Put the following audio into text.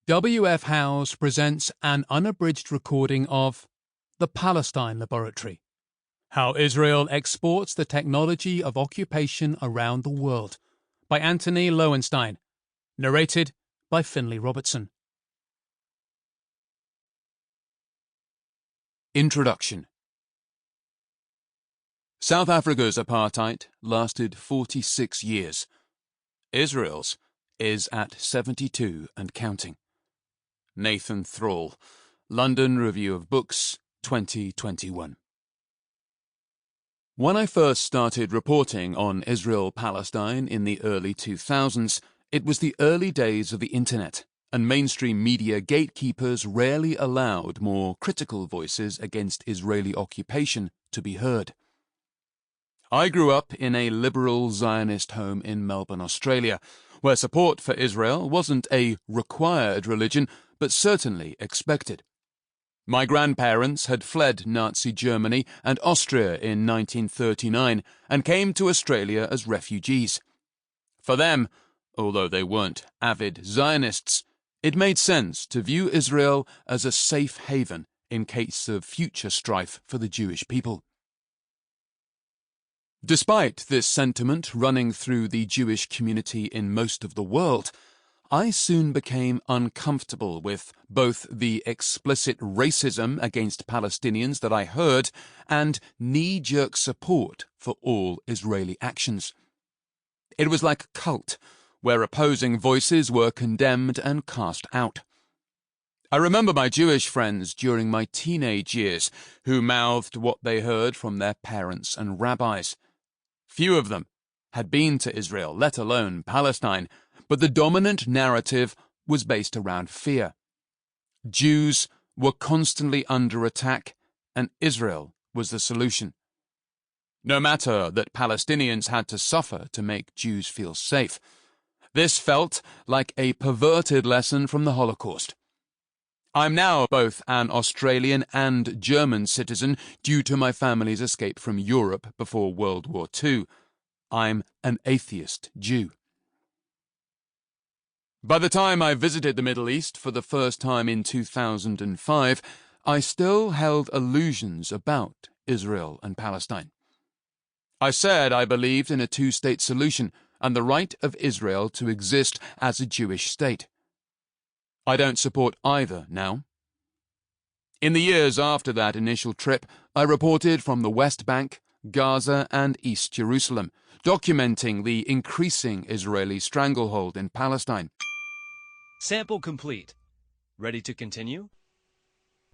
W.F. Howes presents an unabridged recording of The Palestine Laboratory, How Israel Exports the Technology of Occupation Around the World, by Antony Loewenstein, narrated by Finlay Robertson. Introduction. South Africa's apartheid lasted 46 years. Israel's is at 72 and counting. Nathan Thrall, London Review of Books, 2021. When I first started reporting on Israel-Palestine in the early 2000s, it was the early days of the internet, and mainstream media gatekeepers rarely allowed more critical voices against Israeli occupation to be heard. I grew up in a liberal Zionist home in Melbourne, Australia, where support for Israel wasn't a required religion, but certainly expected. My grandparents had fled Nazi Germany and Austria in 1939 and came to Australia as refugees. For them, although they weren't avid Zionists, it made sense to view Israel as a safe haven in case of future strife for the Jewish people. Despite this sentiment running through the Jewish community in most of the world, I soon became uncomfortable with both the explicit racism against Palestinians that I heard and knee-jerk support for all Israeli actions. It was like a cult, where opposing voices were condemned and cast out. I remember my Jewish friends during my teenage years who mouthed what they heard from their parents and rabbis. Few of them had been to Israel, let alone Palestine, but the dominant narrative was based around fear. Jews were constantly under attack, and Israel was the solution. No matter that Palestinians had to suffer to make Jews feel safe. This felt like a perverted lesson from the Holocaust. I'm now both an Australian and German citizen due to my family's escape from Europe before World War II. I'm an atheist Jew. By the time I visited the Middle East for the first time in 2005, I still held illusions about Israel and Palestine. I said I believed in a two-state solution and the right of Israel to exist as a Jewish state. I don't support either now. In the years after that initial trip, I reported from the West Bank, Gaza, and East Jerusalem, documenting the increasing Israeli stranglehold in Palestine. Sample complete. Ready to continue?